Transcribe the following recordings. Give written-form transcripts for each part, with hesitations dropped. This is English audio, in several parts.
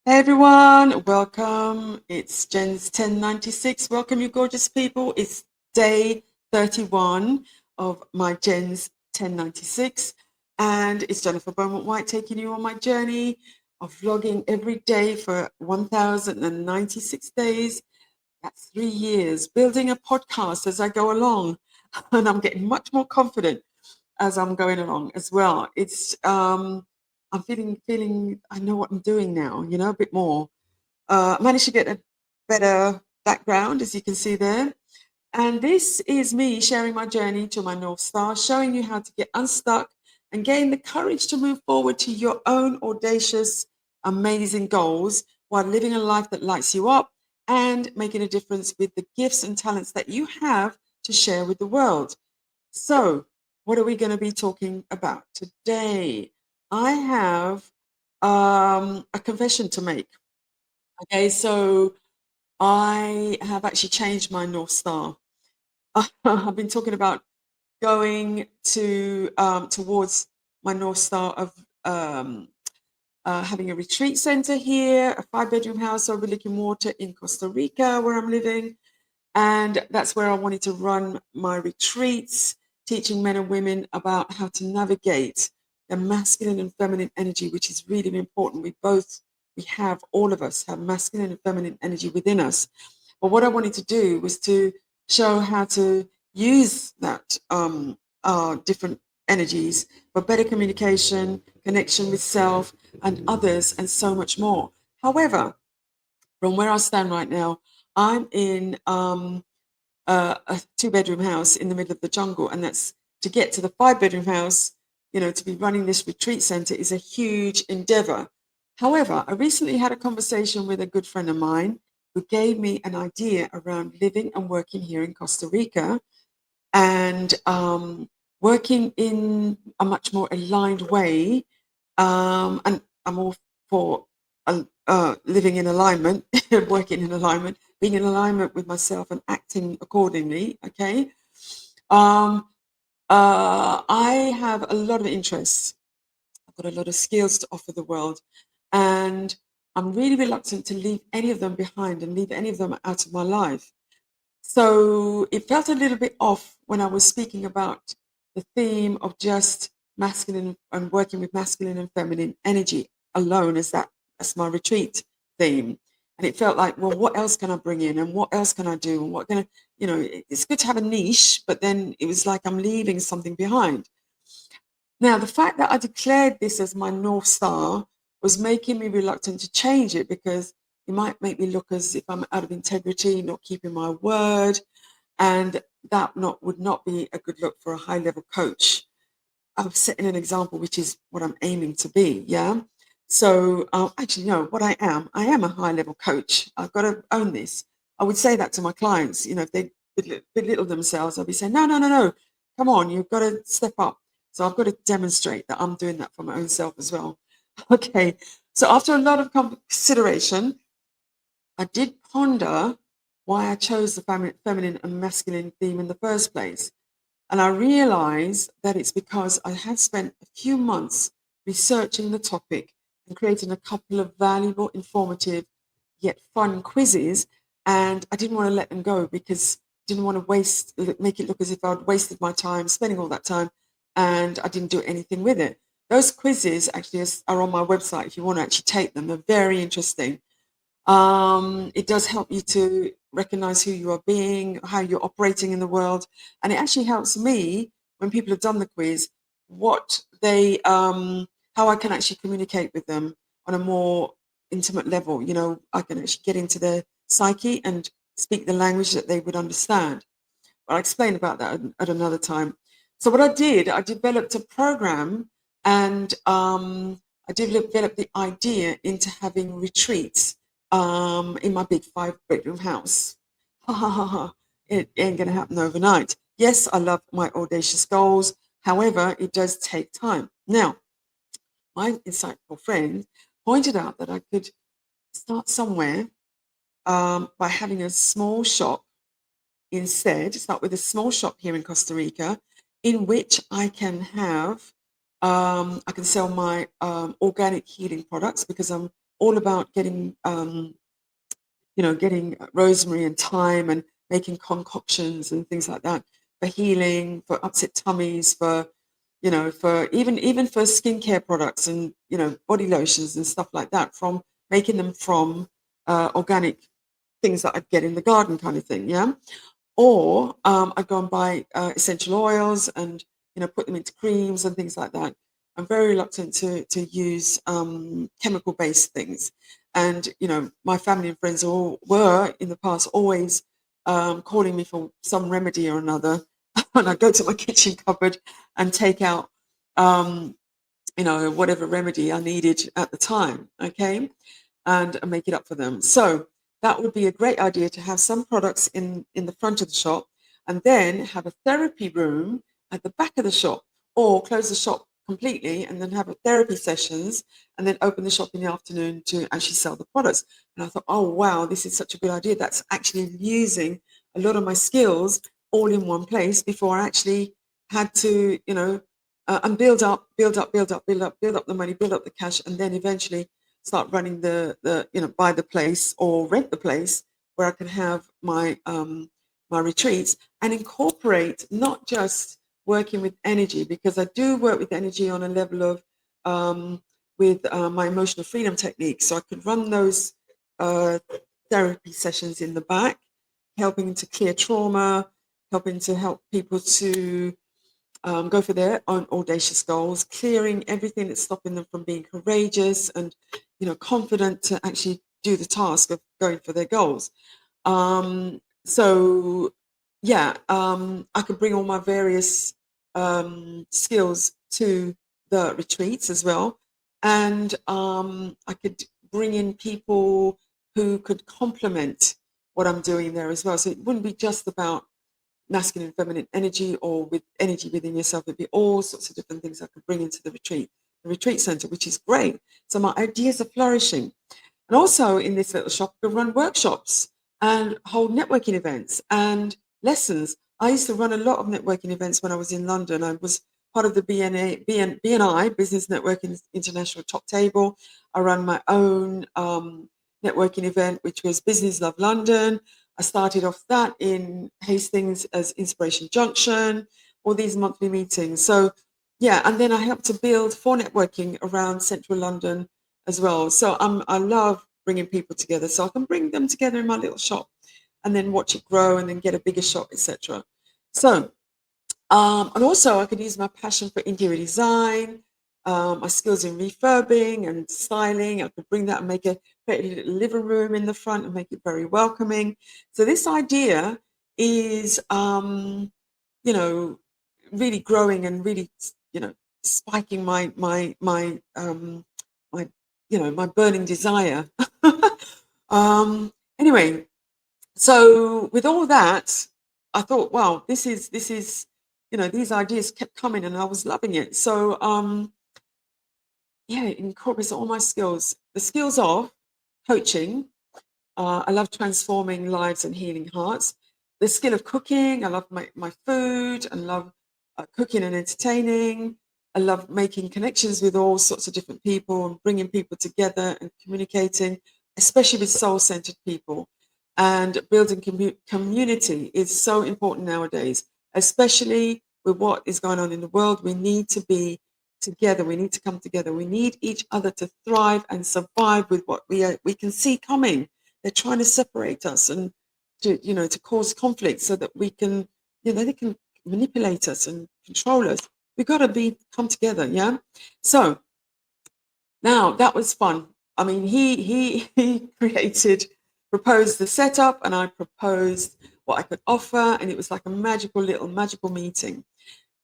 Hey everyone, welcome. It's JenzTEN96. Welcome, you gorgeous people. It's day 31 of my JenzTEN96, and it's Jennifer Beaumont-Whyte taking you on my journey of vlogging every day for 1,096 days. That's 3 years, building a podcast as I go along, and I'm getting much more confident as I'm going along as well. I'm feeling I know what I'm doing now, a bit more. Managed to get a better background, as you can see there. And this is me sharing my journey to my North Star, showing you how to get unstuck and gain the courage to move forward to your own audacious, amazing goals while living a life that lights you up and making a difference with the gifts and talents that you have to share with the world. So, what are we going to be talking about today? I have a confession to make. Okay, so I have actually changed my North Star. I've been talking about going to towards my North Star of having a retreat center here, a 5-bedroom house overlooking water in Costa Rica, where I'm living. And that's where I wanted to run my retreats, teaching men and women about how to navigate the masculine and feminine energy, which is really important. We have, all of us have masculine and feminine energy within us. But what I wanted to do was to show how to use that different energies for better communication, connection with self and others, and so much more. However, from where I stand right now, I'm in a 2-bedroom house in the middle of the jungle, and that's to get to the 5-bedroom house. To be running this retreat center is a huge endeavor. However, I recently had a conversation with a good friend of mine who gave me an idea around living and working here in Costa Rica and working in a much more aligned way. And I'm all for living in alignment, working in alignment, being in alignment with myself and acting accordingly. Okay. Um, I have a lot of interests. I've got a lot of skills to offer the world. And I'm really reluctant to leave any of them behind and leave any of them out of my life. So it felt a little bit off when I was speaking about the theme of just masculine and working with masculine and feminine energy alone as my retreat theme. And it felt like, well, what else can I bring in and what else can I do? And what can I, it's good to have a niche, but then it was like I'm leaving something behind. Now, the fact that I declared this as my North Star was making me reluctant to change it because it might make me look as if I'm out of integrity, not keeping my word, and that would not be a good look for a high level coach. I'm setting an example, which is what I'm aiming to be. Yeah. So actually, no, what I am a high level coach. I've got to own this. I would say that to my clients. If they belittle themselves, I'll be saying, no, no, no, no, come on, you've got to step up. So I've got to demonstrate that I'm doing that for my own self as well. Okay. So after a lot of consideration, I did ponder why I chose the feminine and masculine theme in the first place. And I realized that it's because I had spent a few months researching the topic and creating a couple of valuable, informative, yet fun quizzes. And I didn't want to let them go because I didn't want to make it look as if I'd wasted my time spending all that time and I didn't do anything with it. Those quizzes actually are on my website if you want to actually take them. They're very interesting. It does help you to recognize who you are being, how you're operating in the world. And it actually helps me when people have done the quiz, how I can actually communicate with them on a more intimate level. I can actually get into their psyche and speak the language that they would understand. I'll explain about that at another time. So what I did, I developed a program and I developed the idea into having retreats in my big 5-bedroom house. Ha ha ha ha. It ain't going to happen overnight. Yes, I love my audacious goals. However, it does take time. Now, my insightful friend pointed out that I could start somewhere by having a small shop instead, start with a small shop here in Costa Rica in which I can sell my organic healing products because I'm all about getting getting rosemary and thyme and making concoctions and things like that for healing, for upset tummies, for for even for skincare products and body lotions and stuff like that, from making them from organic things that I'd get in the garden, kind of thing. Yeah. Or I'd go and buy essential oils and put them into creams and things like that. I'm very reluctant to use chemical based things, and my family and friends all were in the past always calling me for some remedy or another, and I go to my kitchen cupboard and take out um, whatever remedy I needed at the time. Okay, and make it up for them. So that would be a great idea, to have some products in the front of the shop, and then have a therapy room at the back of the shop, or close the shop completely and then have a therapy sessions, and then open the shop in the afternoon to actually sell the products. And I thought, oh wow, this is such a good idea. That's actually using a lot of my skills all in one place, before I actually had to and build up the money, build up the cash, and then eventually start running the buy the place or rent the place where I can have my retreats, and incorporate not just working with energy, because I do work with energy on a level of with my emotional freedom techniques. So I could run those uh, therapy sessions in the back, helping to clear trauma, helping to help people to go for their own audacious goals, clearing everything that's stopping them from being courageous and confident to actually do the task of going for their goals. So yeah, I could bring all my various skills to the retreats as well, and I could bring in people who could complement what I'm doing there as well. So it wouldn't be just about masculine and feminine energy, or with energy within yourself. It'd be all sorts of different things I could bring into the retreat center, which is great. So my ideas are flourishing. And also in this little shop, I could run workshops and hold networking events and lessons. I used to run a lot of networking events when I was in London. I was part of the BNI, Business Networking International Top Table. I ran my own networking event, which was Business Love London. I started off that in Hastings as Inspiration Junction, all these monthly meetings. So yeah, and then I helped to build for networking around central London as well. So I love bringing people together. So I can bring them together in my little shop, and then watch it grow, and then get a bigger shop, etc. So and also I could use my passion for interior design, my skills in refurbing and styling. I could bring that and create a little living room in the front and make it very welcoming. So this idea is, you know, really growing and really, spiking my, my burning desire. Anyway, so with all that, I thought, wow, this is, these ideas kept coming, and I was loving it. So yeah, it incorporates all my skills. The skills of coaching. I love transforming lives and healing hearts. The skill of cooking. I love my food, and love cooking and entertaining. I love making connections with all sorts of different people and bringing people together and communicating, especially with soul-centered people. And building community is so important nowadays, especially with what is going on in the world. We need to be together. We need to come together. We need each other to thrive and survive with what we can see coming. They're trying to separate us and to cause conflict, so that we can, they can manipulate us and control us. We've got to come together, yeah. So now that was fun. I mean, he proposed the setup, and I proposed what I could offer, and it was like a magical meeting.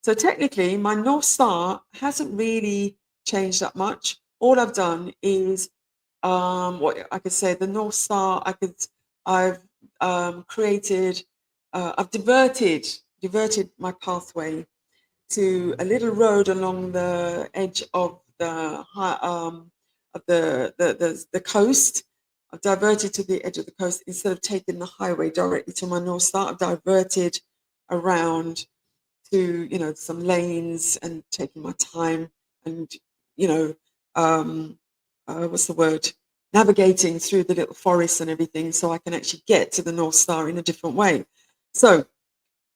So technically, my North Star hasn't really changed that much. All I've done is, what I could say, the North Star. I've created, I've diverted my pathway to a little road along the edge of the coast. I've diverted to the edge of the coast instead of taking the highway directly to my North Star. I've diverted around to some lanes and taking my time, and you know what's the word, navigating through the little forests and everything so I can actually get to the North Star in a different way. So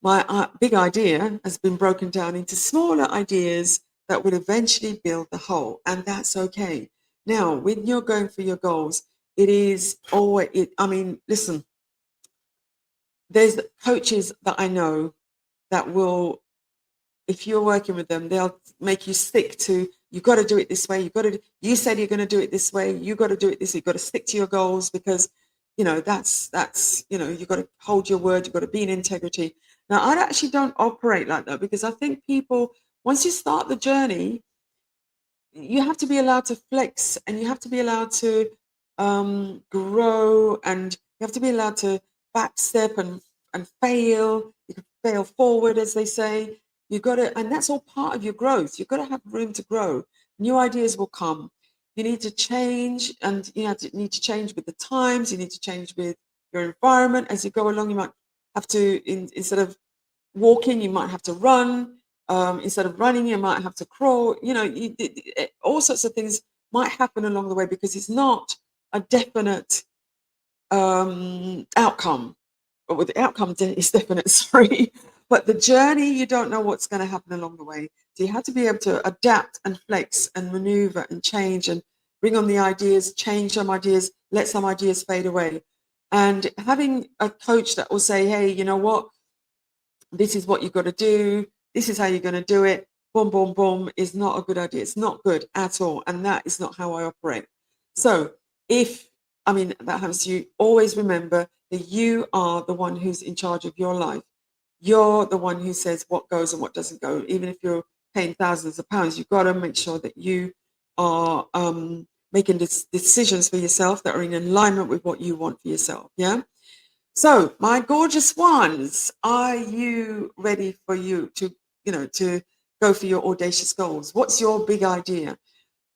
my big idea has been broken down into smaller ideas that will eventually build the whole, and that's okay. Now, when you're going for your goals, it is always, I mean, listen, there's coaches that I know that will, if you're working with them, they'll make you stick to, you've got to do it this way. You said you're going to do it this way. You got to do it this way. You've got to stick to your goals because, that's, you've got to hold your word. You've got to be in integrity. Now, I actually don't operate like that because I think people, once you start the journey, you have to be allowed to flex and you have to be allowed to grow, and you have to be allowed to backstep and fail. You can fail forward, as they say. You got to, and that's all part of your growth. You've got to have room to grow. New ideas will come. You need to change, and need to change with the times. You need to change with your environment as you go along. You might have to, instead of walking, you might have to run. Instead of running, you might have to crawl. All sorts of things might happen along the way because it's not a definite outcome. But with the outcome is definite, sorry. But the journey, you don't know what's going to happen along the way. So you have to be able to adapt and flex and maneuver and change and bring on the ideas, change some ideas, let some ideas fade away. And having a coach that will say, hey, you know what? This is what you've got to do. This is how you're going to do it. Boom, boom, boom is not a good idea. It's not good at all. And that is not how I operate. So that happens to you, always remember that you are the one who's in charge of your life. You're the one who says what goes and what doesn't go. Even if you're paying thousands of pounds, you've got to make sure that you are making decisions for yourself that are in alignment with what you want for yourself. Yeah. So, my gorgeous ones, are you ready for you to go for your audacious goals? What's your big idea?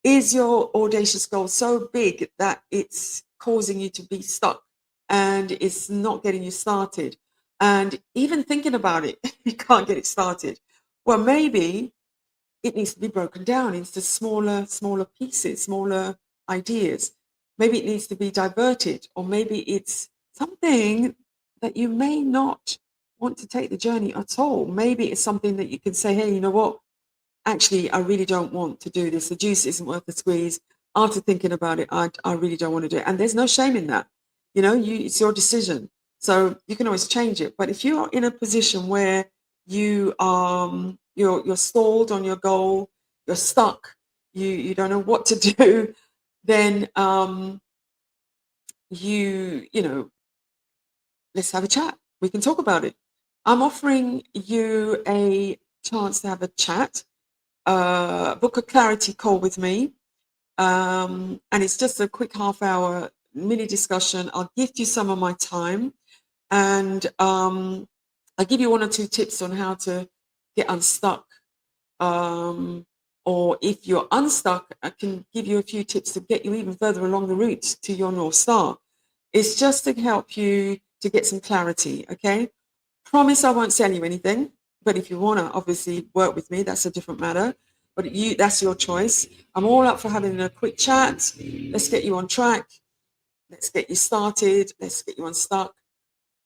Is your audacious goal so big that it's causing you to be stuck and it's not getting you started? And even thinking about it, you can't get it started. Well, maybe it needs to be broken down into smaller pieces, smaller ideas. Maybe it needs to be diverted, or maybe it's something that you may not want to take the journey at all. Maybe it's something that you can say, hey, you know what? Actually, I really don't want to do this. The juice isn't worth the squeeze. After thinking about it, I really don't want to do it. And there's no shame in that. It's your decision. So you can always change it. But if you're in a position where you're stalled on your goal, you're stuck, you don't know what to do, then let's have a chat. We can talk about it. I'm offering you a chance to have a chat, book a clarity call with me. And it's just a quick half-hour mini discussion. I'll gift you some of my time, and I'll give you one or two tips on how to get unstuck. Or if you're unstuck, I can give you a few tips to get you even further along the route to your North Star. It's just to help you to get some clarity, okay? Promise I won't sell you anything, but if you want to obviously work with me, that's a different matter. But that's your choice. I'm all up for having a quick chat. Let's get you on track. Let's get you started. Let's get you unstuck.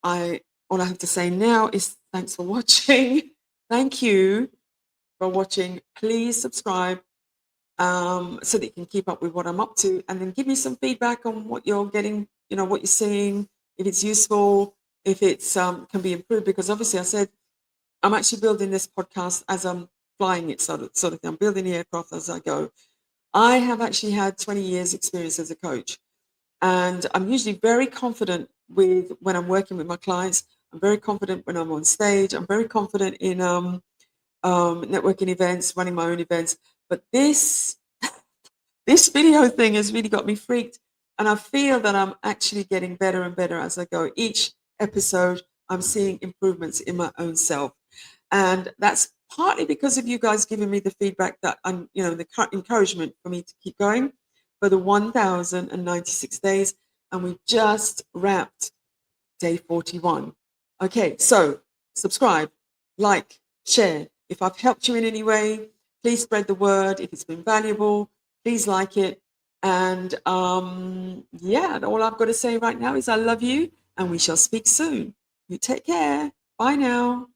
All I have to say now is thanks for watching. Thank you for watching. Please subscribe so that you can keep up with what I'm up to, and then give me some feedback on what you're getting, what you're seeing, if it's useful, if it's can be improved, because obviously I said I'm actually building this podcast as I'm flying it, sort of thing. I'm building the aircraft as I go. I have actually had 20 years experience as a coach, and I'm usually very confident with when I'm working with my clients. I'm very confident when I'm on stage. I'm very confident in networking events, running my own events. But this video thing has really got me freaked, and I feel that I'm actually getting better and better as I go. Each episode, I'm seeing improvements in my own self, and that's partly because of you guys giving me the feedback that I'm, the encouragement for me to keep going for the 1,096 days, and we just wrapped day 41. Okay, so subscribe, like, share. If I've helped you in any way, please spread the word. If it's been valuable, please like it. And yeah, and all I've got to say right now is I love you, and we shall speak soon. You take care. Bye now.